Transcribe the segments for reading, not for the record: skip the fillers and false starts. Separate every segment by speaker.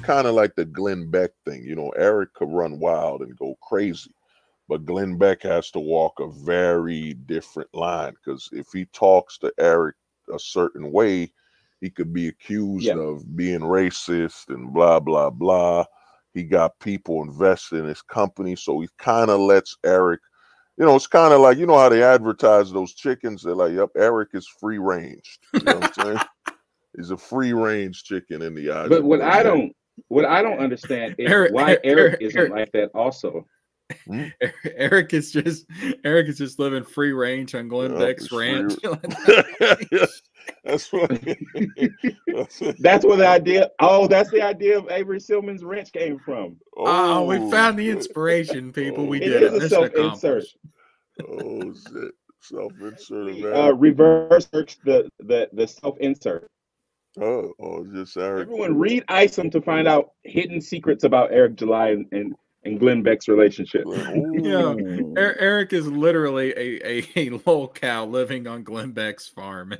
Speaker 1: kind of like the Glenn Beck thing. You know, Eric could run wild and go crazy, but Glenn Beck has to walk a very different line, because if he talks to Eric a certain way, he could be accused of being racist and blah, blah, blah. He got people invested in his company, so he kind of lets Eric, you know, it's kind of like, you know how they advertise those chickens? They're like, yep, Eric is free range. You know what I'm saying? He's a free range chicken in the eyes.
Speaker 2: But what I don't understand is why Eric isn't like that also.
Speaker 3: Eric is just living free range on Glenn Beck's ranch.
Speaker 1: That's what.
Speaker 2: That's where the idea. Oh, that's the idea of Avery Silman's ranch came from.
Speaker 3: Oh, we found the inspiration, people. We did
Speaker 2: it. It is a self-insert.
Speaker 1: Oh shit! Self-insert.
Speaker 2: Reverse search the self-insert.
Speaker 1: Oh, just Eric.
Speaker 2: Everyone read Isom to find out hidden secrets about Eric July and Glenn Beck's relationship.
Speaker 3: Yeah, Eric is literally a LolCow living on Glenn Beck's farm.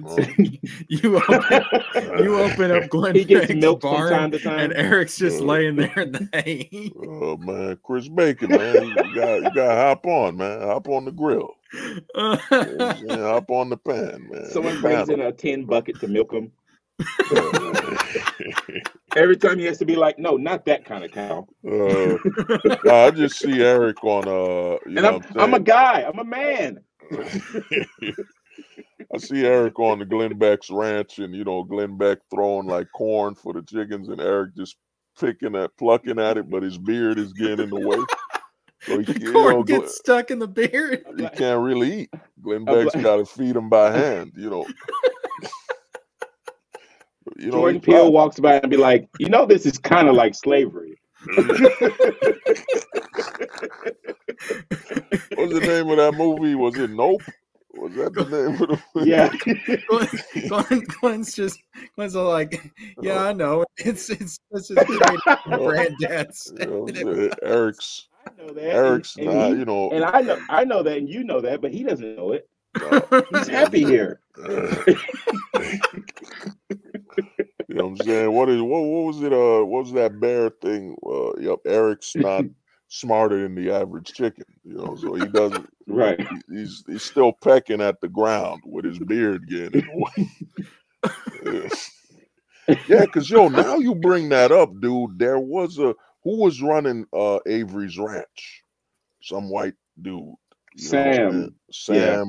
Speaker 3: You open up Glenn Beck's barn, time to time. And Eric's just laying there in the hay.
Speaker 1: Oh man, Chris Bacon, man, you got hop on, man, hop on the grill, hop on the pan, man.
Speaker 2: Someone brings in a tin bucket to milk him. Every time he has to be like, no, not that kind of cow.
Speaker 1: I just see Eric on
Speaker 2: I'm a guy, I'm a man.
Speaker 1: I see Eric on the Glenn Beck's ranch, and you know, Glenn Beck throwing like corn for the chickens, and Eric just plucking at it, but his beard is getting in the way. So
Speaker 3: the corn gets stuck in the beard.
Speaker 1: He can't really eat. Glenn Beck's got to feed him by hand, you know.
Speaker 2: Jordan Peele walks by and be like, you know, this is kind of like slavery.
Speaker 1: What's the name of that movie? Was it Nope? Was that the name of the movie?
Speaker 2: Yeah.
Speaker 3: Glenn's like, yeah, I know. It's just granddad's.
Speaker 1: Eric's.
Speaker 2: I know that.
Speaker 1: Eric's not, you know.
Speaker 2: And I know that, and you know that, but he doesn't know it. He's happy here.
Speaker 1: You know what I'm saying? What was it? What was that bear thing? Yep, Eric's not smarter than the average chicken. You know, so he doesn't.
Speaker 2: Right.
Speaker 1: He's still pecking at the ground with his beard getting in the way. Yeah, because now you bring that up, dude. There was who was running Avery's ranch? Some white dude.
Speaker 2: Sam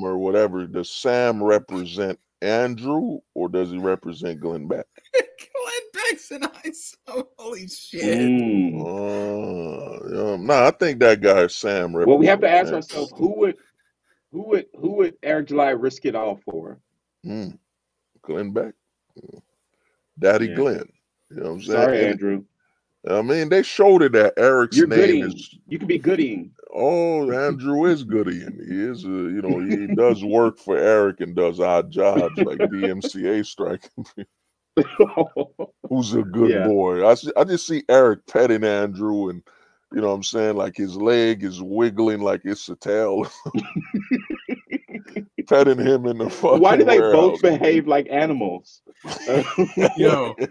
Speaker 1: or whatever. Does Sam represent Andrew, or does he represent Glenn Beck?
Speaker 3: Glenn Beck's an ISO. Holy shit.
Speaker 1: Nah, I think that guy Sam represents.
Speaker 2: Well, we have to ask ourselves, who would Eric July risk it all for?
Speaker 1: Glenn Beck. Daddy Glenn. You know what I'm saying?
Speaker 2: Sorry, Andrew.
Speaker 1: I mean, they showed it that Eric's name is.
Speaker 2: You can be Goodying.
Speaker 1: Oh, Andrew is Goodying. He is, he does work for Eric and does odd jobs like DMCA striking people. Who's a good boy. I just see Eric petting Andrew, and you know what I'm saying, like his leg is wiggling like it's a tail. Petting him in the fucking
Speaker 2: Why do they
Speaker 1: warehouse.
Speaker 2: both behave like animals?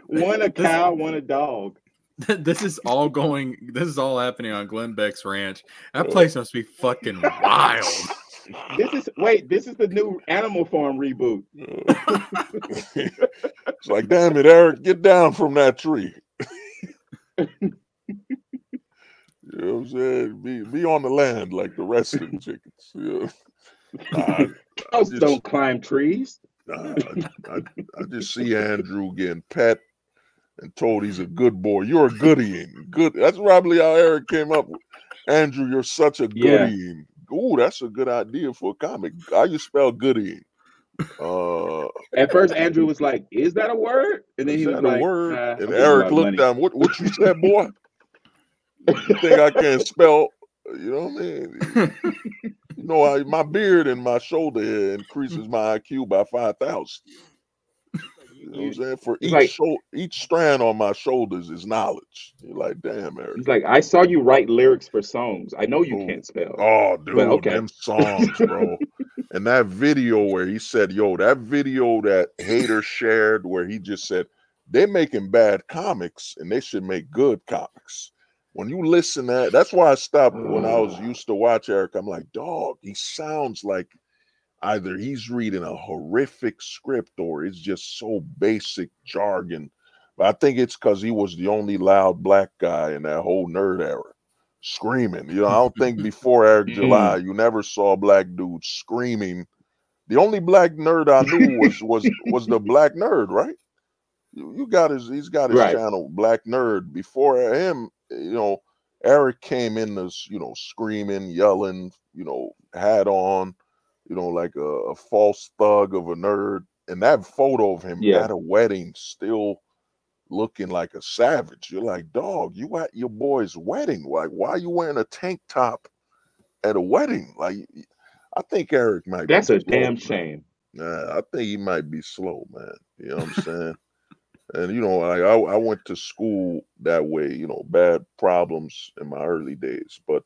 Speaker 2: One a cow, one a dog.
Speaker 3: This is all happening on Glenn Beck's ranch. That place must be fucking wild.
Speaker 2: This is the new Animal Farm reboot.
Speaker 1: It's like, damn it, Eric, get down from that tree. You know what I'm saying? Be on the land like the rest of the chickens. Yeah.
Speaker 2: Cows don't climb trees.
Speaker 1: I just see Andrew getting pet and told he's a good boy. You're a Goodying. Good. That's probably how Eric came up with. Andrew, you're such a Goodying. Ooh, that's a good idea for a comic. How you spell Goodying?
Speaker 2: At first, Andrew was like, "Is that a word?" And then he was like,
Speaker 1: word? And Eric looked at him. What you said, boy? You think I can't spell? You know what I mean? My beard and my shoulder hair increases my IQ by 5,000. You know what I'm saying? For each strand on my shoulders is knowledge. You're like, damn, Eric.
Speaker 2: He's like, I saw you write lyrics for songs. I know you can't spell.
Speaker 1: Oh, dude, them songs, bro. And that video where he said, that video that Hater shared where he just said, they're making bad comics, and they should make good comics. When you listen to that, that's why I stopped when I was used to watch Eric. I'm like, dog, he sounds like either he's reading a horrific script or it's just so basic jargon. But I think it's because he was the only loud black guy in that whole nerd era, screaming. You know, I don't think before Eric July, you never saw black dudes screaming. The only black nerd I knew was the black nerd, right? He's got his channel, Black Nerd. Before him, you know, Eric came in as, you know, screaming, yelling, you know, hat on, you know, like a false thug of a nerd. And that photo of him at a wedding, still looking like a savage. You're like, dog, you at your boy's wedding. Like, why are you wearing a tank top at a wedding? Like, I think Eric might be
Speaker 2: That's a
Speaker 1: slow,
Speaker 2: damn
Speaker 1: man.
Speaker 2: shame.
Speaker 1: Nah, I think he might be slow, man. You know what I'm saying? And, you know, I went to school that way, you know, bad problems in my early days. But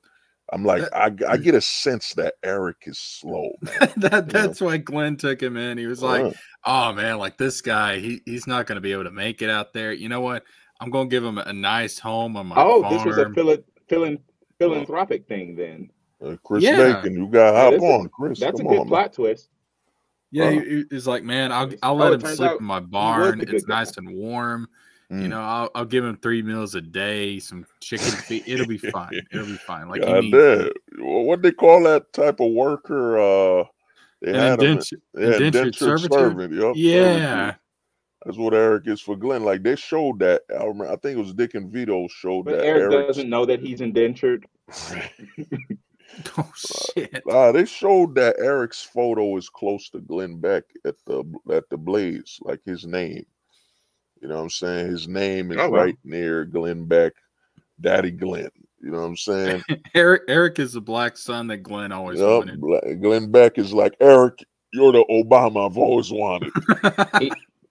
Speaker 1: I'm like, I get a sense that Eric is slow, man.
Speaker 3: That's why Glenn took him in. He was like, oh, man, like this guy, he's not going to be able to make it out there. You know what? I'm going to give him a nice home on my farm.
Speaker 2: This was a philanthropic thing then.
Speaker 1: Chris Bacon, you got to hop on, Chris.
Speaker 2: That's a good plot twist.
Speaker 3: Yeah, he's like, man, I'll let him sleep in my barn. It's nice and warm. You know, I'll give him 3 meals a day, some chicken feed. It'll be fine. It'll be fine. Like
Speaker 1: what they call that type of worker? They had indentured servant. Yep,
Speaker 3: yeah,
Speaker 1: that's what Eric is for Glenn. Like they showed that. I think it was Dick and Vito showed that.
Speaker 2: Eric doesn't know that he's indentured.
Speaker 3: Oh shit!
Speaker 1: They showed that Eric's photo is close to Glenn Beck at the Blaze, like his name. You know what I'm saying? His name is right near Glenn Beck, Daddy Glenn. You know what I'm saying?
Speaker 3: Eric is the black son that Glenn always wanted.
Speaker 1: Glenn Beck is like, Eric, you're the Obama I've always wanted.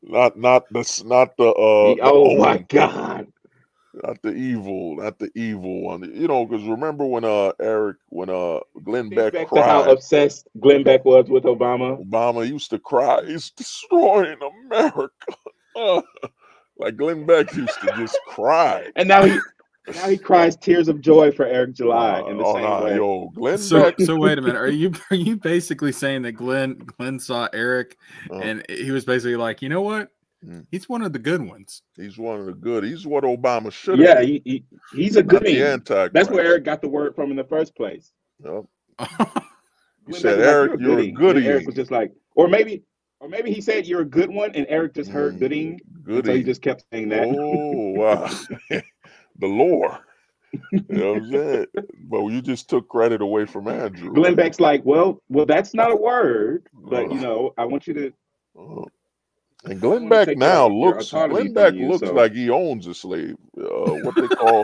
Speaker 1: not the
Speaker 2: oh my God.
Speaker 1: Not the evil one. You know, because remember when Glenn Beck cried.
Speaker 2: To how obsessed Glenn Beck was with Obama.
Speaker 1: Obama used to cry, he's destroying America. Like Glenn Beck used to just cry.
Speaker 2: And now he cries tears of joy for Eric July in the same way.
Speaker 1: Yo, Glenn Beck.
Speaker 3: So wait a minute. Are you basically saying that Glenn saw Eric and he was basically like, you know what? He's one of the good ones.
Speaker 1: He's one of the good. He's what Obama should have.
Speaker 2: Yeah, he's a goodie. That's where Eric got the word from in the first place.
Speaker 1: Yep. He said, Eric, you're a goodie.
Speaker 2: Eric was just like, or maybe he said you're a good one, and Eric just heard gooding. So he just kept saying that.
Speaker 1: Oh wow, the lore. You know what I'm saying? But you just took credit away from Andrew.
Speaker 2: Glenn Beck's like, well, that's not a word, but you know, I want you to.
Speaker 1: And Glenn Beck now looks like he owns a slave. What they call,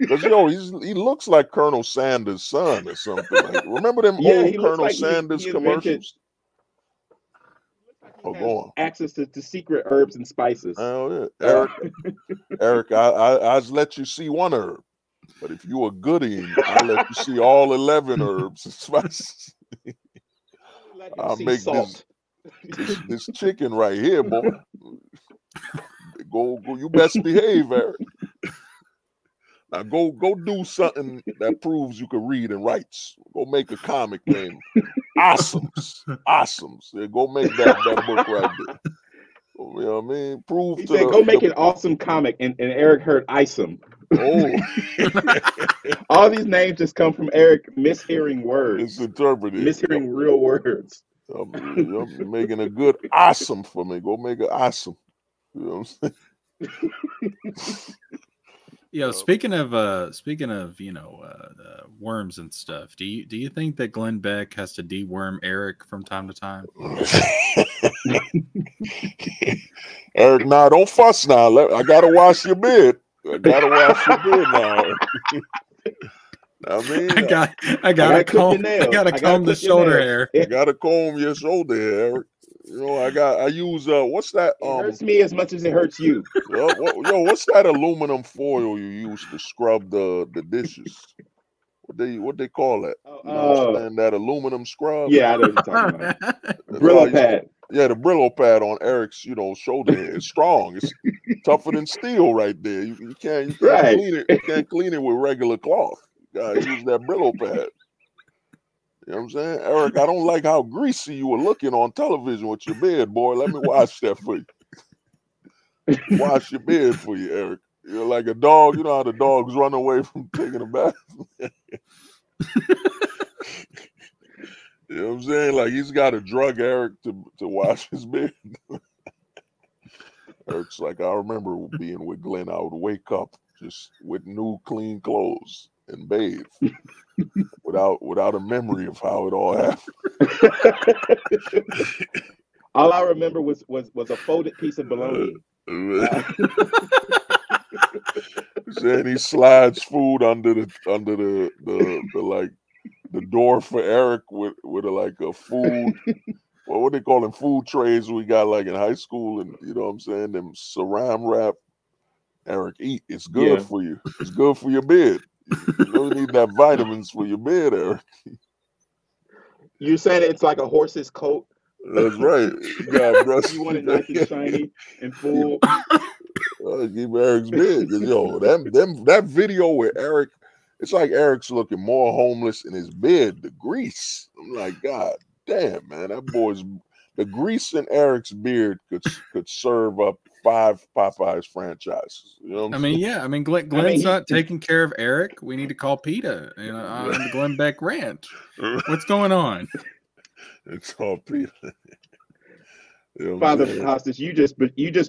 Speaker 1: because he looks like Colonel Sanders' son or something. Like, remember them old Colonel Sanders commercials? Go on.
Speaker 2: Access to secret herbs and spices.
Speaker 1: Oh yeah, Eric, I let you see one herb, but if you a goodie, I let you see all 11 herbs and spices. I'll make
Speaker 2: salt.
Speaker 1: This chicken right here, boy. Go! You best behave, Eric. Now go do something that proves you can read and write. Go make a comic named Awesomes. Yeah, go make that book right there. You know what I mean?
Speaker 2: He said, go make an awesome comic, and Eric heard Isom.
Speaker 1: Oh.
Speaker 2: All these names just come from Eric mishearing words.
Speaker 1: Misinterpreted.
Speaker 2: Mishearing real words.
Speaker 1: You're making a good awesome for me. Go make it awesome. You know what I'm saying?
Speaker 3: Yeah, speaking of worms and stuff, do you think that Glenn Beck has to deworm Eric from time to time?
Speaker 1: Eric, nah, don't fuss now. I gotta wash your beard. Now. I mean,
Speaker 3: I gotta comb the shoulder hair.
Speaker 1: I gotta comb your shoulder hair, Eric. You know, I use what's that?
Speaker 2: It hurts me as much as it hurts you.
Speaker 1: What's that aluminum foil you use to scrub the dishes? What they call that? And that aluminum scrub.
Speaker 2: Yeah, I know what you're talking about. Brillo pad.
Speaker 1: Yeah, the Brillo pad on Eric's, shoulder hair. It's strong. tougher than steel right there. You can't
Speaker 2: Right.
Speaker 1: clean it. You can't clean it with regular cloth. You gotta use that Brillo pad. You know what I'm saying? Eric, I don't like how greasy you were looking on television with your beard, boy. Let me wash that for you. Wash your beard for you, Eric. You're like a dog. You know how the dogs run away from taking a bath? You know what I'm saying? Like he's got to drug Eric to wash his beard. Eric's like, I remember being with Glenn. I would wake up just with new clean clothes and bathe without a memory of how it all happened.
Speaker 2: All I remember was a folded piece of bologna.
Speaker 1: Then he slides food under the like the door for Eric with a food. Well, what they call them, food trays we got like in high school, and you know what I'm saying, them saran wrap. Eric, eat. It's good for you. It's good for your beard. You don't need that vitamins for your beard, Eric.
Speaker 2: You're saying it's like a horse's coat?
Speaker 1: That's right.
Speaker 2: You want it nice and shiny and full.
Speaker 1: Keep Eric's beard. Yo, that video where Eric, it's like Eric's looking more homeless in his beard, the grease. I'm like, God damn, man, that boy's, the grease in Eric's beard could serve up 5 Popeyes franchises. You know what I'm saying?
Speaker 3: Yeah. I mean, Glenn's not taking care of Eric. We need to call PETA on the Glenn Beck Ranch. What's going on?
Speaker 1: It's all PETA. You know
Speaker 2: Father Hostage, you just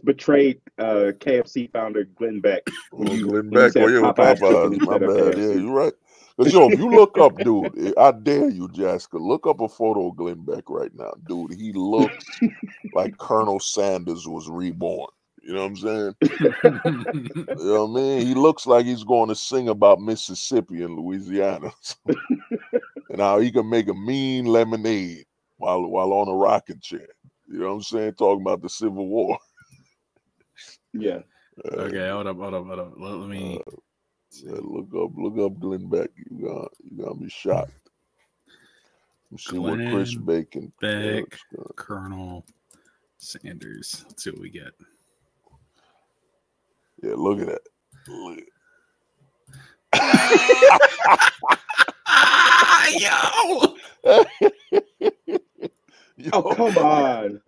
Speaker 2: betrayed KFC founder Glenn Beck.
Speaker 1: Glenn Beck, Popeyes. My bad. Yeah, you're right. Because if you look up, dude, I dare you, Jesker, look up a photo of Glenn Beck right now, dude. He looks like Colonel Sanders was reborn. You know what I'm saying? You know what I mean? He looks like he's going to sing about Mississippi and Louisiana, and how he can make a mean lemonade while on a rocking chair. You know what I'm saying? Talking about the Civil War.
Speaker 2: Yeah.
Speaker 3: Okay, hold up. Let me
Speaker 1: look up Glenn Beck. You gonna be shocked. See what Chris Bacon,
Speaker 3: Beck, Colonel Sanders. Let's see what we get.
Speaker 1: Yeah, look at that. Look at
Speaker 2: Yo! Oh, come on.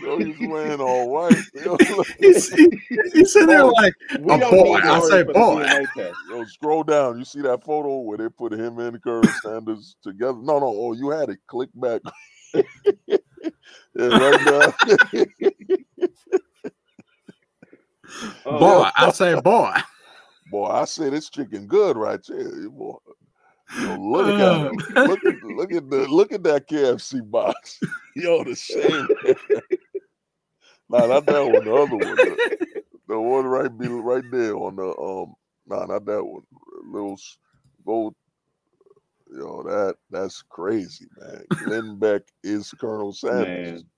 Speaker 1: Yo, he's wearing all white. Yo,
Speaker 3: he's sitting there like, a boy. I say boy.
Speaker 1: Yo, scroll down. You see that photo where they put him and Colonel Sanders together? No. Oh, you had it. Click back. Yeah, right now.
Speaker 3: Boy, I say boy.
Speaker 1: Boy, I say this chicken good right there. Boy. Yo, look at him. Look at that KFC box. Yo, the same. Nah, not that one. The other one. The one right there on the Nah, not that one. Little gold. Yo, that's crazy, man. Glenn Beck is Colonel Sanders. Man.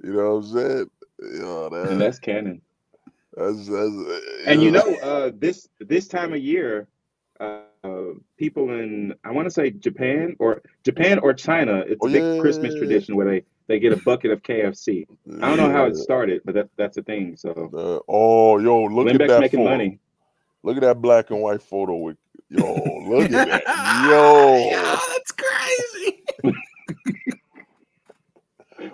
Speaker 1: You know what I'm saying?
Speaker 2: And that's canon.
Speaker 1: That's
Speaker 2: and this time of year, people in, I want to say Japan or China, it's a big Christmas tradition where they get a bucket of KFC. I don't know how it started, but that's a thing. So
Speaker 1: look at that
Speaker 2: making
Speaker 1: photo.
Speaker 2: Money.
Speaker 1: Look at that black and white photo with look at that. Yo,
Speaker 3: that's crazy.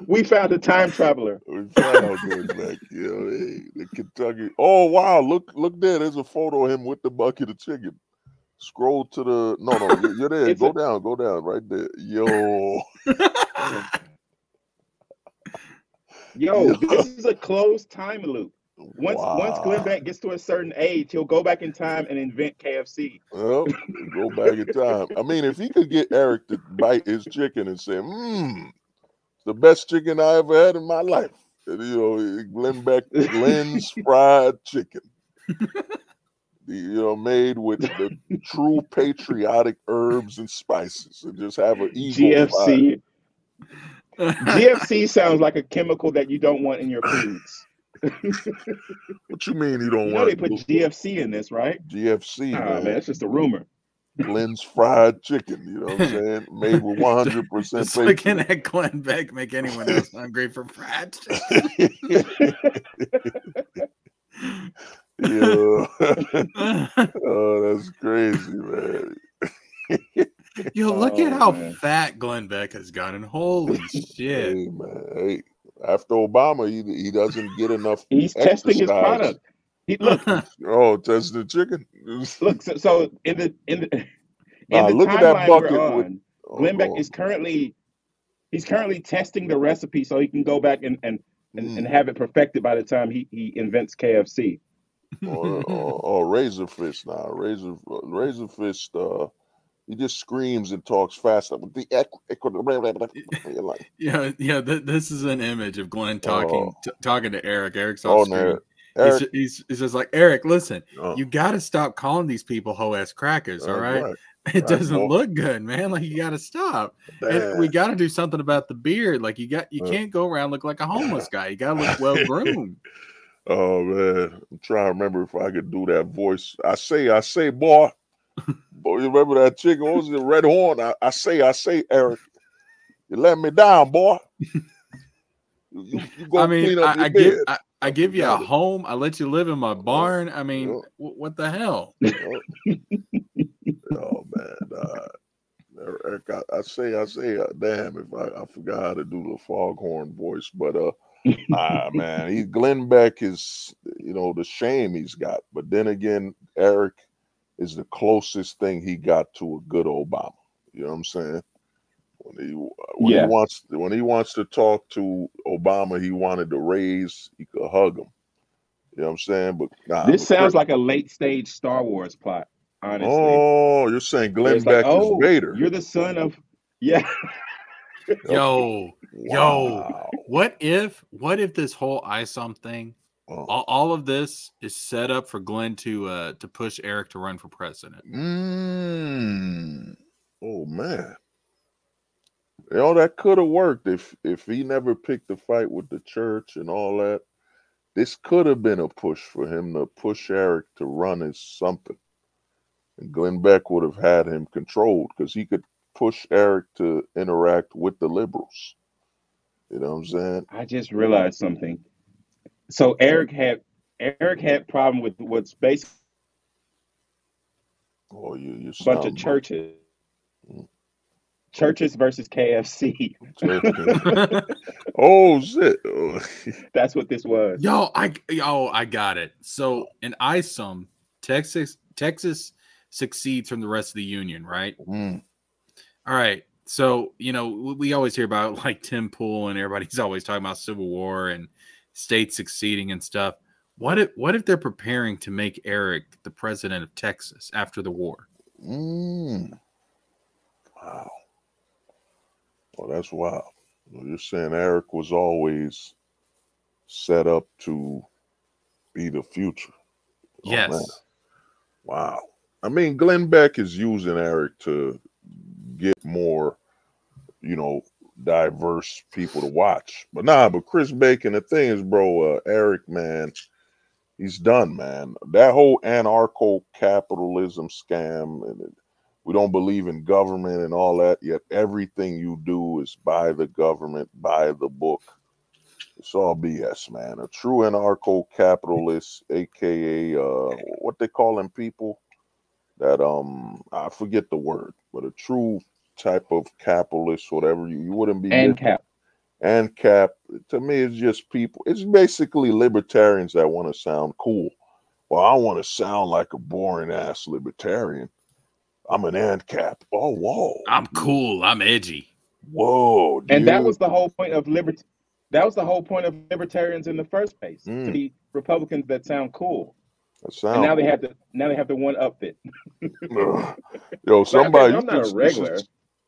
Speaker 2: We found a time traveler.
Speaker 1: We found him back. The Kentucky. Oh wow, look there. There's a photo of him with the bucket of chicken. Scroll to the no, you're there. Go down right there.
Speaker 2: Yo, this is a closed time loop. Once Glenn Beck gets to a certain age, he'll go back in time and invent KFC.
Speaker 1: Well, go back in time. I mean, if he could get Eric to bite his chicken and say, the best chicken I ever had in my life. Glenn Beck, Glenn's fried chicken. Made with the true patriotic herbs and spices, and just have an eagle.
Speaker 2: GFC. GFC sounds like a chemical that you don't want in your foods.
Speaker 1: What you mean you don't want?
Speaker 2: They put GFC in this, right?
Speaker 1: GFC,
Speaker 2: man, it's just a rumor.
Speaker 1: Glenn's fried chicken. You know what I'm saying? Made with 100%
Speaker 3: Just
Speaker 1: bacon.
Speaker 3: looking at Glenn Beck make anyone else hungry for fried chicken.
Speaker 1: Yeah. Oh, that's crazy, man.
Speaker 3: Yo, look at how fat Glenn Beck has gotten. Holy shit.
Speaker 1: Hey, man. Hey, after Obama, he doesn't get enough.
Speaker 2: He's
Speaker 1: exercise.
Speaker 2: Testing his product. Look.
Speaker 1: Oh, testing the chicken.
Speaker 2: Look, so in the
Speaker 1: look at that
Speaker 2: timeline
Speaker 1: bucket
Speaker 2: we're on, Glenn Beck is currently testing the recipe so he can go back and have it perfected by the time he invents KFC.
Speaker 1: or Razor Fist now. Razor Fist. He just screams and talks fast. With the
Speaker 3: This is an image of Glenn talking to Eric. Eric's off screen. Eric. He's just like, Eric, listen, you got to stop calling these people hoe-ass crackers, all right? It doesn't look good, man. Like, you got to stop. And we got to do something about the beard. Like, you can't go around look like a homeless guy. You got to look well groomed.
Speaker 1: Oh man, I'm trying to remember if I could do that voice. I say, boy. Boy, you remember that chicken? What was it? Red Horn. I say, Eric, you let me down, boy. You go clean up your bed.
Speaker 3: I give you a home. I let you live in my barn. I mean, what the hell?
Speaker 1: Oh man, Eric, I say, damn, if I forgot how to do the foghorn voice, but man, Glenn Beck is, the shame he's got. But then again, Eric is the closest thing he got to a good Obama. You know what I'm saying? When he wants to talk to Obama, he wanted to raise, he could hug him. You know what I'm saying? But
Speaker 2: this sounds like a late stage Star Wars plot, honestly.
Speaker 1: Oh, you're saying Glenn Beck is Vader.
Speaker 2: You're the son of
Speaker 3: Yo, what if this whole ISOM thing, all of this is set up for Glenn to push Eric to run for president?
Speaker 1: Oh man. That could have worked if he never picked a fight with the church and all that. This could have been a push for him to push Eric to run as something. And Glenn Beck would have had him controlled because he could push Eric to interact with the liberals. You know what I'm saying?
Speaker 2: I just realized something. So Eric had problem with what's basically
Speaker 1: you
Speaker 2: a bunch of churches. Churches versus KFC.
Speaker 1: Oh shit!
Speaker 2: That's what this was.
Speaker 3: Yo, I got it. So in ISOM, Texas succeeds from the rest of the union, right? All right. So we always hear about like Tim Pool and everybody's always talking about Civil War and states succeeding and stuff. What if they're preparing to make Eric the president of Texas after the war?
Speaker 1: Wow. Well, that's wild. You're saying Eric was always set up to be the future.
Speaker 3: Yes.
Speaker 1: Man. Wow. I mean, Glenn Beck is using Eric to get more, diverse people to watch. But Chris Bacon, the thing is, bro, Eric, man, he's done, man. That whole anarcho-capitalism scam, and we don't believe in government and all that, yet everything you do is by the government, by the book. It's all BS, man. A true anarcho-capitalist, aka what they call them people that I forget the word, but a true type of capitalist, whatever, you wouldn't be ANCAP. To me, it's just people. It's basically libertarians that want to sound cool. Well, I want to sound like a boring ass libertarian. I'm an ANCAP. Oh, whoa!
Speaker 3: I'm cool. I'm edgy.
Speaker 1: Whoa! Dude.
Speaker 2: And that was the whole point of liberty. That was the whole point of libertarians in the first place, to be Republicans that sound cool. And now they have to one up it.
Speaker 1: Yo, somebody,
Speaker 2: I'm not a regular.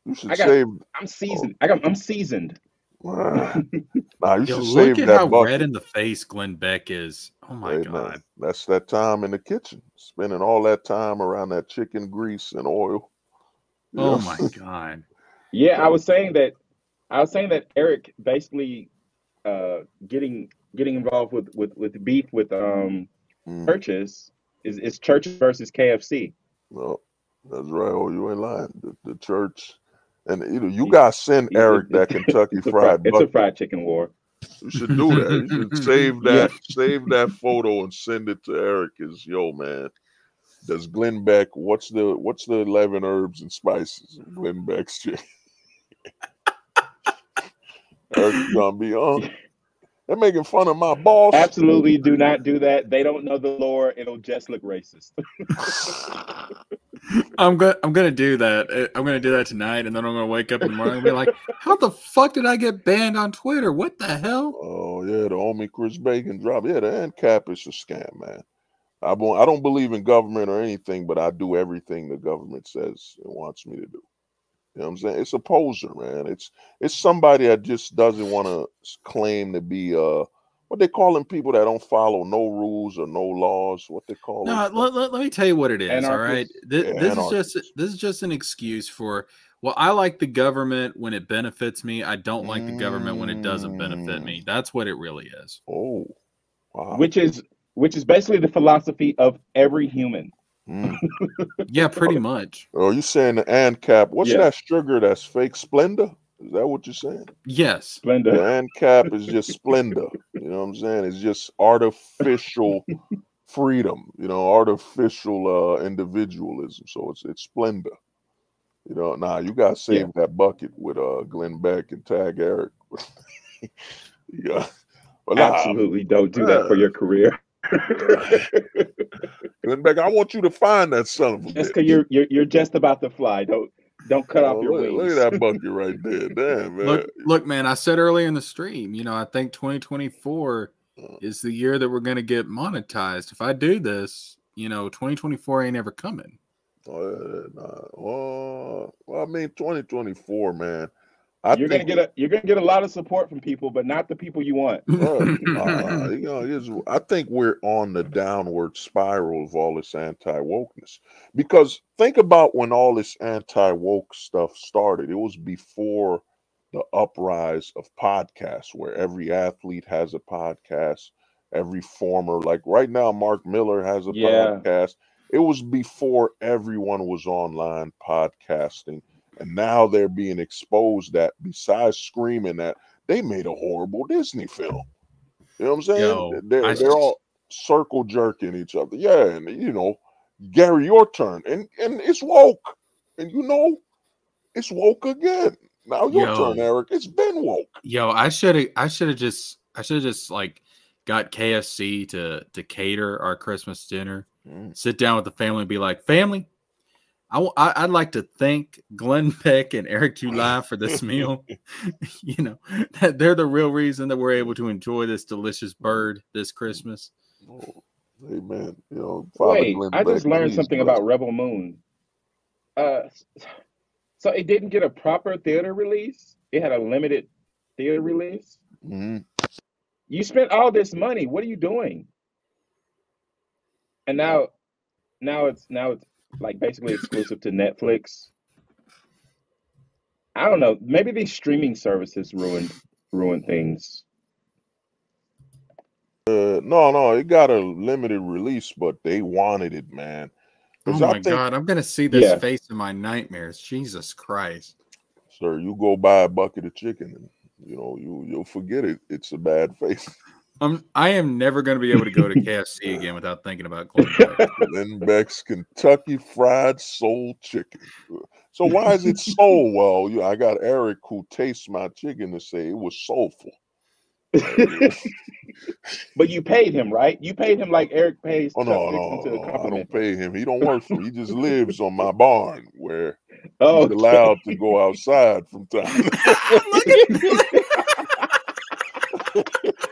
Speaker 1: You should save.
Speaker 2: I'm seasoned. I'm seasoned.
Speaker 1: You should
Speaker 3: look at how red in the face Glenn Beck is. Oh my God.
Speaker 1: Man, that's that time in the kitchen, spending all that time around that chicken grease and oil.
Speaker 3: Oh my God.
Speaker 2: Yeah, I was saying that Eric basically getting involved with beef with churches is churches versus KFC.
Speaker 1: No, That's right. Oh, you ain't lying. The church, and you gotta send Eric that Kentucky Fried
Speaker 2: Bucket. It's a fried chicken war.
Speaker 1: You should do that. You should save that. Save that photo and send it to Eric. Yo, man. Does Glenn Beck? What's the 11 herbs and spices of Glenn Beck's chicken? Eric's gonna be on. They're making fun of my boss.
Speaker 2: Absolutely, do not do that. They don't know the lore. It'll just look racist.
Speaker 3: I'm gonna do that. I'm gonna do that tonight, and then I'm gonna wake up in the morning and be like, "How the fuck did I get banned on Twitter? What the hell?"
Speaker 1: Oh yeah, the homie Chris Bacon drop. Yeah, the ANCAP is a scam, man. I don't believe in government or anything, but I do everything the government says it wants me to do. You know what I'm saying? It's a poser, man. It's somebody that just doesn't want to claim to be what they calling people that don't follow no rules or no laws. What they call
Speaker 3: no, let me tell you what it is.
Speaker 2: Anarchist.
Speaker 3: All right, this is just an excuse for. Well, I like the government when it benefits me. I don't like the government when it doesn't benefit me. That's what it really is.
Speaker 1: Oh, wow.
Speaker 2: Which is basically the philosophy of every human.
Speaker 3: Yeah, pretty much.
Speaker 1: Oh, you saying the ANCAP? What's that sugar that's fake? Splenda? Is that what you're saying?
Speaker 3: Yes.
Speaker 2: Splenda.
Speaker 1: The ANCAP is just Splenda. You know what I'm saying? It's just artificial freedom. You know, artificial individualism. So it's Splenda. You know, you gotta save that bucket with Glenn Beck and tag Eric. Yeah. Well,
Speaker 2: absolutely don't do that for your career.
Speaker 1: Glenn Beck, I want you to find that son of a
Speaker 2: bitch. Because you're just about to fly. Don't cut off your wings.
Speaker 1: Look at that bucket right there. Damn, man.
Speaker 3: Look, man, I said earlier in the stream, I think 2024 is the year that we're going to get monetized. If I do this, 2024 ain't ever coming.
Speaker 1: Well, I mean, 2024, man.
Speaker 2: You're gonna get a lot of support from people, but not the people you want.
Speaker 1: I think we're on the downward spiral of all this anti-wokeness. Because think about when all this anti-woke stuff started. It was before the uprise of podcasts, where every athlete has a podcast, every former, like right now, Mark Miller has a podcast. It was before everyone was online podcasting. And now they're being exposed that besides screaming that they made a horrible Disney film. You know what I'm saying? They're all circle jerking each other. Yeah, and Gary, your turn. And it's woke. And it's woke again. Now your turn, Eric. It's been woke.
Speaker 3: I should have just like got KFC to cater our Christmas dinner. Sit down with the family and be like, family, I'd like to thank Glenn Beck and Eric Live for this meal. That they're the real reason that we're able to enjoy this delicious bird this Christmas.
Speaker 1: Oh, amen.
Speaker 2: Wait, I just learned something about Rebel Moon. So it didn't get a proper theater release. It had a limited theater release.
Speaker 1: Mm-hmm.
Speaker 2: You spent all this money. What are you doing? And now it's like basically exclusive to Netflix. I don't know. Maybe these streaming services ruin things.
Speaker 1: No, it got a limited release, but they wanted it, man.
Speaker 3: Oh my God, I'm gonna see this face in my nightmares. Jesus Christ.
Speaker 1: Sir, you go buy a bucket of chicken and you'll forget it. It's a bad face.
Speaker 3: I am never going to be able to go to KFC again without thinking about Glenn Beck.
Speaker 1: Glenn Beck's Kentucky Fried Soul Chicken. So why is it soul? Well, I got Eric who tastes my chicken to say it was soulful.
Speaker 2: But you paid him, right? You paid him like Eric pays.
Speaker 1: Oh no, I don't pay him. He don't work for me. He just lives on my barn where he's allowed to go outside from time.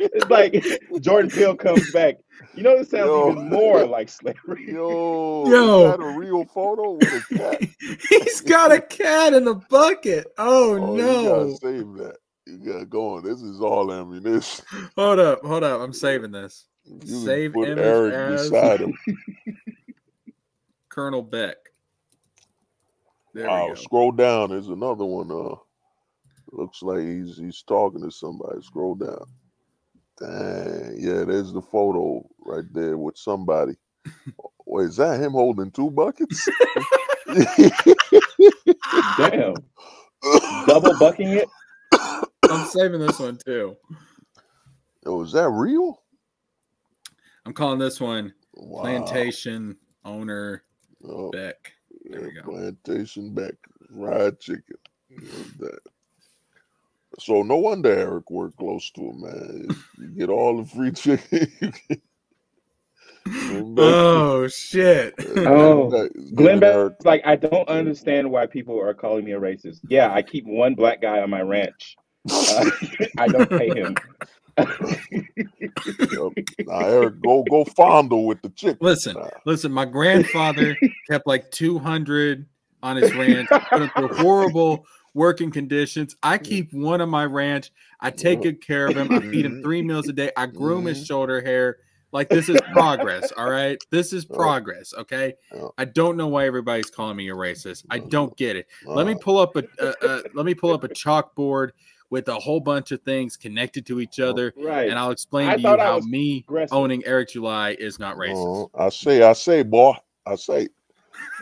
Speaker 2: It's like Jordan Peele comes back. This sounds even more like slavery.
Speaker 1: Is that a real photo with a cat?
Speaker 3: He's got a cat in the bucket. Oh no!
Speaker 1: You gotta save that. You gotta go on. This is all ammunition.
Speaker 3: Hold up. I'm saving this. Save
Speaker 1: put
Speaker 3: image
Speaker 1: Eric
Speaker 3: as
Speaker 1: beside him.
Speaker 3: Colonel Beck. There we go.
Speaker 1: Scroll down. There's another one. Looks like he's talking to somebody. Scroll down. Dang, yeah, there's the photo right there with somebody. Wait, is that him holding two buckets?
Speaker 2: Damn. Double bucking it.
Speaker 3: I'm saving this one too.
Speaker 1: Oh, is that real?
Speaker 3: I'm calling this one Plantation Owner Beck. There we go.
Speaker 1: Plantation Beck. Fried chicken. So no wonder Eric worked close to him, man. You get all the free chicken.
Speaker 3: Oh shit!
Speaker 2: Oh, Glenn Beck's like, I don't understand why people are calling me a racist. Yeah, I keep one black guy on my ranch. I don't pay him.
Speaker 1: Now, Eric, go fondle with the chicken.
Speaker 3: Listen. My grandfather kept like 200 on his ranch, put him through horrible working conditions. I keep one on my ranch. I take good care of him. I feed him 3 meals a day. I groom his shoulder hair. Like, this is progress, all right? This is progress, okay? I don't know why everybody's calling me a racist. I don't get it. Let me pull up a chalkboard with a whole bunch of things connected to each other, and I'll explain to you how me owning Eric July is not racist.
Speaker 1: I say, boy,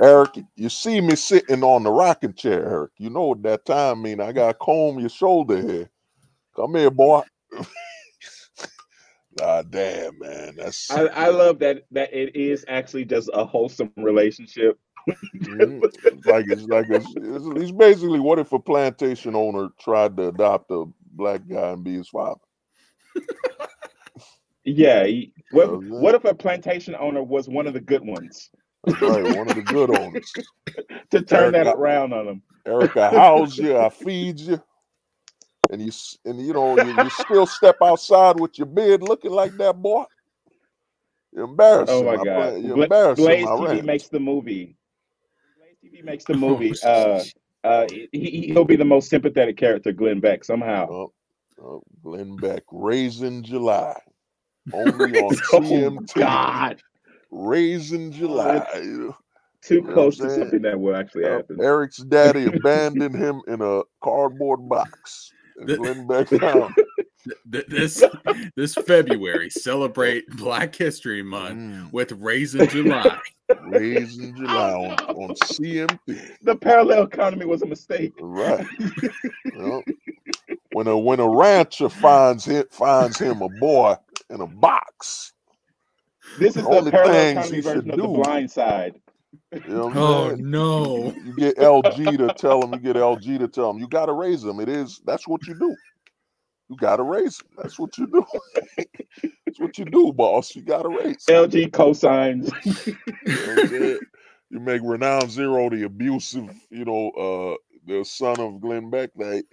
Speaker 1: Eric, you see me sitting on the rocking chair, Eric. You know what that time mean. I got to comb your shoulder hair. Come here, boy. Damn, man.
Speaker 2: I love that it is actually just a wholesome relationship.
Speaker 1: It's basically, what if a plantation owner tried to adopt a black guy and be his father?
Speaker 2: Yeah. What if a plantation owner was one of the good ones?
Speaker 1: That's right, one of the good owners.
Speaker 2: To turn that around on them.
Speaker 1: Eric, I house you, I feed you. And you still step outside with your beard looking like that, boy. You're embarrassing.
Speaker 2: Oh my God!
Speaker 1: You're embarrassing
Speaker 2: Blaze
Speaker 1: my
Speaker 2: TV
Speaker 1: ranch.
Speaker 2: makes the movie. He'll be the most sympathetic character, Glenn Beck, somehow.
Speaker 1: Glenn Beck, Raising July, only on CMT.
Speaker 2: God,
Speaker 1: Raising July.
Speaker 2: Too close to something that will actually happen.
Speaker 1: Eric's daddy abandoned him in a cardboard box. Glenn Beck found
Speaker 3: this February, celebrate Black History Month with Raising July.
Speaker 1: Raising July on CMT.
Speaker 2: The parallel economy was a mistake.
Speaker 1: Right. When a rancher finds him a boy in a box.
Speaker 2: This is the parallel economy version of The Blind Side.
Speaker 1: You know what I'm saying?
Speaker 3: No.
Speaker 1: You get LG to tell him, you gotta raise him. That's what you do. You gotta raise him. That's what you do. That's what you do, boss. You gotta raise him.
Speaker 2: LG cosigns.
Speaker 1: You make Renown Zero the abusive, the son of Glenn Beck. Like,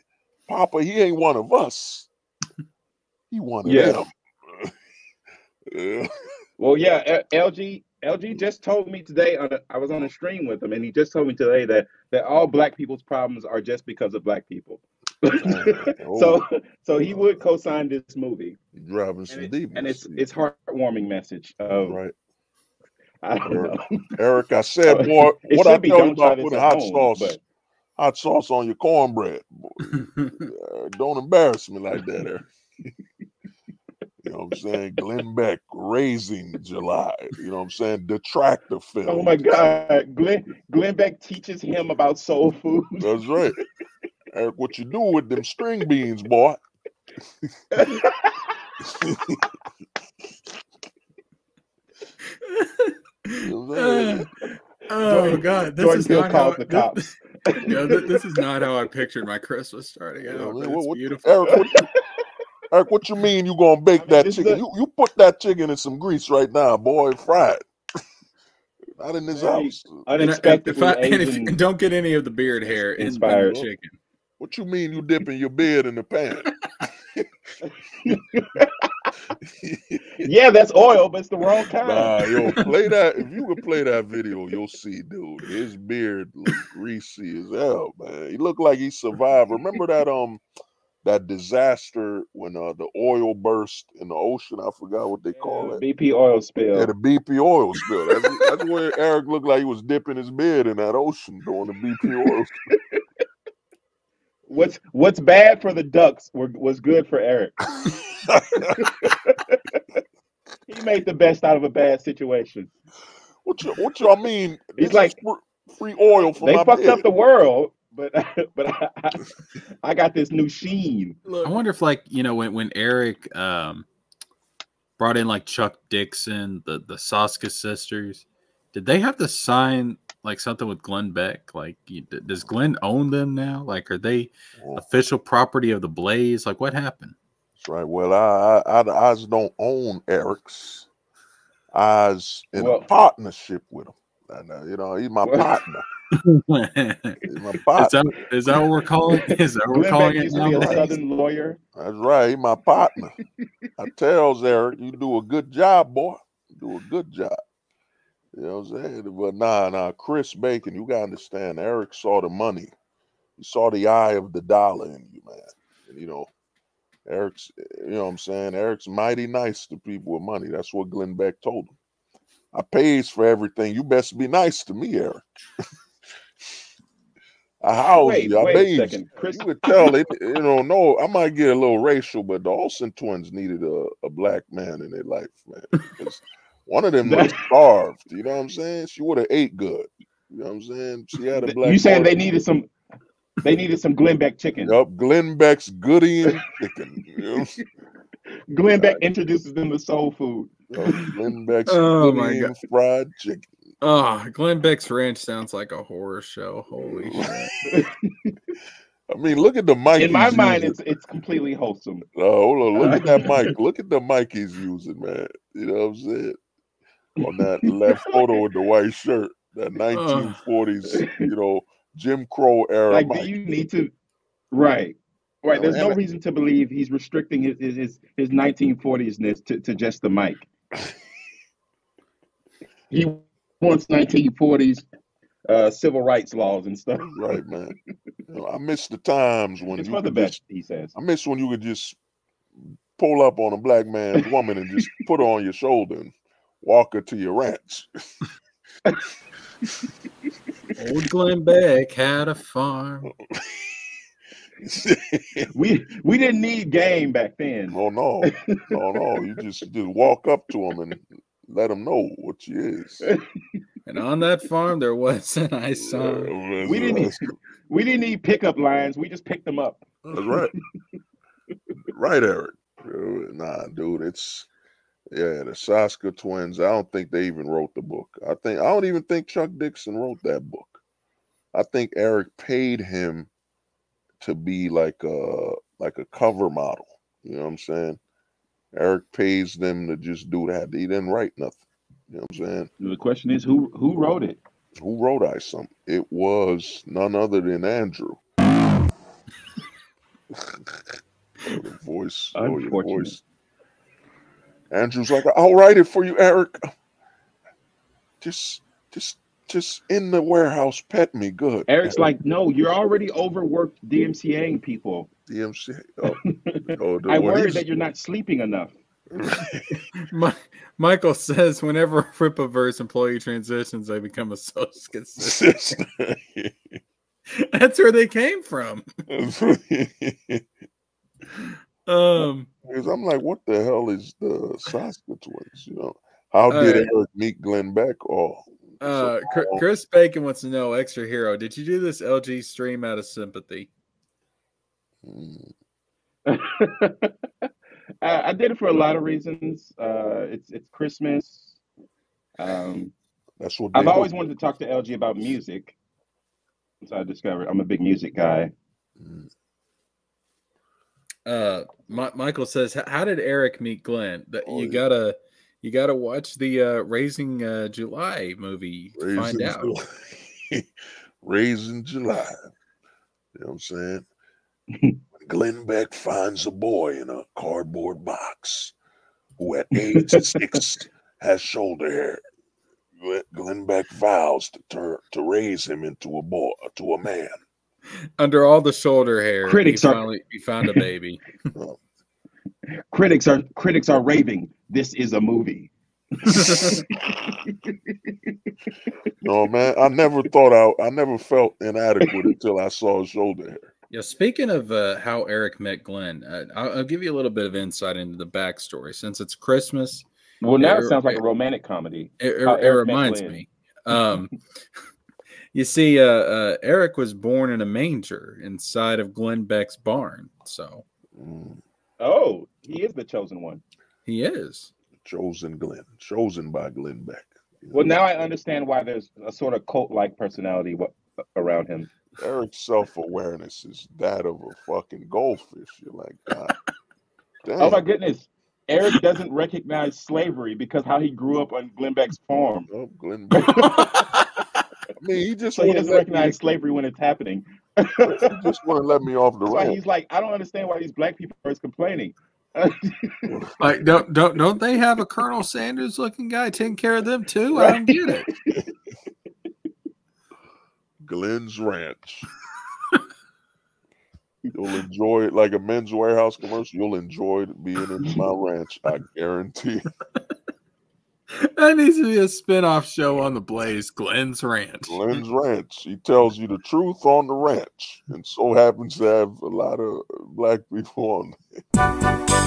Speaker 1: Papa, he ain't one of us. He one of them.
Speaker 2: Yeah. Well, yeah, LG just told me today, I was on a stream with him, and he just told me today that all black people's problems are just because of black people. So he would co-sign this movie.
Speaker 1: Driving some deep.
Speaker 2: And it's heartwarming message.
Speaker 1: Right.
Speaker 2: I don't know.
Speaker 1: Eric, I said, boy, what I tell you about putting hot sauce on your cornbread. Don't embarrass me like that, Eric. You know what I'm saying? Glenn Beck, Raising July. You know what I'm saying? Detractor film.
Speaker 2: Oh my God. Glenn Beck teaches him about soul food.
Speaker 1: That's right. Eric, what you do with them string beans, boy?
Speaker 3: Oh God! This is not how the cops. This is not how I pictured my Christmas starting out. It's beautiful.
Speaker 1: Eric, what you mean you gonna bake that chicken? You put that chicken in some grease right now, boy, and fry it. Not in this house.
Speaker 2: Unexpectedly,
Speaker 3: and don't get any of the beard hair inspired chicken.
Speaker 1: What you mean you dipping your beard in the pan?
Speaker 2: Yeah, that's oil, but it's the wrong kind.
Speaker 1: Nah, play that. If you could play that video, you'll see, dude. His beard look greasy as hell, man. He looked like he survived. Remember that disaster when the oil burst in the ocean? I forgot what they call it.
Speaker 2: BP oil spill.
Speaker 1: Yeah, the BP oil spill. That's where Eric looked like he was dipping his beard in that ocean during the BP oil spill.
Speaker 2: What's bad for the ducks was good for Eric. He made the best out of a bad situation.
Speaker 1: What y'all mean?
Speaker 2: He's like
Speaker 1: free oil for my
Speaker 2: fucked
Speaker 1: bed.
Speaker 2: up the world, but I got this new sheen.
Speaker 3: I wonder if, like, you know, when Eric brought in like Chuck Dixon, the Soska sisters, did they have to sign like something with Glenn Beck? Like, does Glenn own them now? Like, are they official property of the Blaze? Like, what happened?
Speaker 1: That's right. Well, I don't own Eric's. I was in a partnership with him. And, you know, he's my partner. He's my partner.
Speaker 3: Is that what we're calling? Is that what we're calling it now?
Speaker 2: Glenn Beck used to be a Southern lawyer.
Speaker 1: That's right. He's my partner. I tells Eric, you do a good job, boy. You do a good job. You know what I'm saying? But nah, Chris Bacon, you gotta understand, Eric saw the money. He saw the eye of the dollar in you, man. And, you know, Eric's, you know what I'm saying? Eric's mighty nice to people with money. That's what Glenn Beck told him. I pays for everything. You best be nice to me, Eric. I house you. I bathe you. You could tell it, you know, no, I might get a little racial, but the Olsen twins needed a black man in their life, man. One of them was starved. You know what I'm saying? She would have ate good. You know what I'm saying? She had a black.
Speaker 2: You saying they needed some Glenn Beck chicken?
Speaker 1: Yup, Glenn Beck's Goody and chicken. You know?
Speaker 2: Glenn Beck introduces them to soul food.
Speaker 1: Glenn Beck's Goody and fried chicken.
Speaker 3: Oh, Glenn Beck's Ranch sounds like a horror show. Holy shit.
Speaker 1: I mean, look at the mic.
Speaker 2: In my mind, it's completely wholesome.
Speaker 1: Oh, hold on. Look at that mic. Look at the mic he's using, man. You know what I'm saying? On that left photo with the white shirt, that 1940s, you know, Jim Crow era.
Speaker 2: Like,
Speaker 1: mic.
Speaker 2: do you need to? Right. There's no reason to believe he's restricting his 1940s-ness to just the mic. He wants 1940s civil rights laws and stuff.
Speaker 1: Right, man. You know, I miss the times when
Speaker 2: it's
Speaker 1: you
Speaker 2: for the best, he says.
Speaker 1: I miss when you could just pull up on a black man's woman and just put her on your shoulder and walk her to your ranch.
Speaker 3: Old Glenn Beck had a farm.
Speaker 2: we didn't need game back then.
Speaker 1: No. You just walk up to him and let him know what she is.
Speaker 3: And on that farm, there was an ice song.
Speaker 2: We didn't need pickup lines. We just picked them up.
Speaker 1: That's right. Right, Eric. Nah, dude, the Soska twins. I don't think they even wrote the book. I don't even think Chuck Dixon wrote that book. I think Eric paid him to be like a cover model. You know what I'm saying? Eric pays them to just do that. He didn't write nothing. You know what I'm saying?
Speaker 2: The question is, who wrote it?
Speaker 1: Who wrote I Something? It was none other than Andrew. The voice. Your voice. Andrew's like, I'll write it for you, Eric. Just in the warehouse, pet me good.
Speaker 2: Eric's like, no, you're already overworked DMCAing people.
Speaker 1: DMCA.
Speaker 2: I worry that you're not sleeping enough.
Speaker 3: Michael says whenever a Rippaverse employee transitions, they become a social assistant. That's where they came from.
Speaker 1: Because I'm like, what the hell is the Soska twins? You know, how did Eric meet Glenn Beck?
Speaker 3: Chris Bacon wants to know, Extra Hero, did you do this LG stream out of sympathy?
Speaker 2: I did it for a lot of reasons. It's Christmas.
Speaker 1: That's what
Speaker 2: I've always wanted to talk to LG about music. So I discovered I'm a big music guy.
Speaker 3: Michael says, how did Eric meet Glenn? You gotta watch the Raising July movie to find out.
Speaker 1: Raising July. You know what I'm saying? Glenn Beck finds a boy in a cardboard box who at age 6 has shoulder hair. Glenn Beck vows to raise him into a man.
Speaker 3: Under all the shoulder hair, he found a baby.
Speaker 2: Critics are raving. This is a movie.
Speaker 1: No, man, I never felt inadequate until I saw his shoulder hair.
Speaker 3: Yeah, speaking of how Eric met Glenn, I'll give you a little bit of insight into the backstory since it's Christmas.
Speaker 2: Well, now it sounds like a romantic comedy.
Speaker 3: It reminds me. You see, Eric was born in a manger inside of Glenn Beck's barn. So,
Speaker 2: oh, he is the chosen one.
Speaker 3: He is
Speaker 1: chosen by Glenn Beck.
Speaker 2: Well, now I understand why there's a sort of cult-like personality around him.
Speaker 1: Eric's self-awareness is that of a fucking goldfish. You're like, God damn.
Speaker 2: Oh my goodness. Eric doesn't recognize slavery because how he grew up on Glenn Beck's farm.
Speaker 1: Oh, Glenn Beck. I mean, he
Speaker 2: doesn't recognize slavery when it's happening.
Speaker 1: He just want to let me off the
Speaker 2: ranch.
Speaker 1: ranch.
Speaker 2: He's like, I don't understand why these black people are complaining.
Speaker 3: Like, don't they have a Colonel Sanders looking guy taking care of them too? I don't get it.
Speaker 1: Glenn's Ranch. You'll enjoy it like a Men's Warehouse commercial. You'll enjoy being in my ranch, I guarantee.
Speaker 3: That needs to be a spin-off show on the Blaze, Glenn's Ranch.
Speaker 1: Glenn's Ranch. He tells you the truth on the ranch, and so happens to have a lot of black people on there.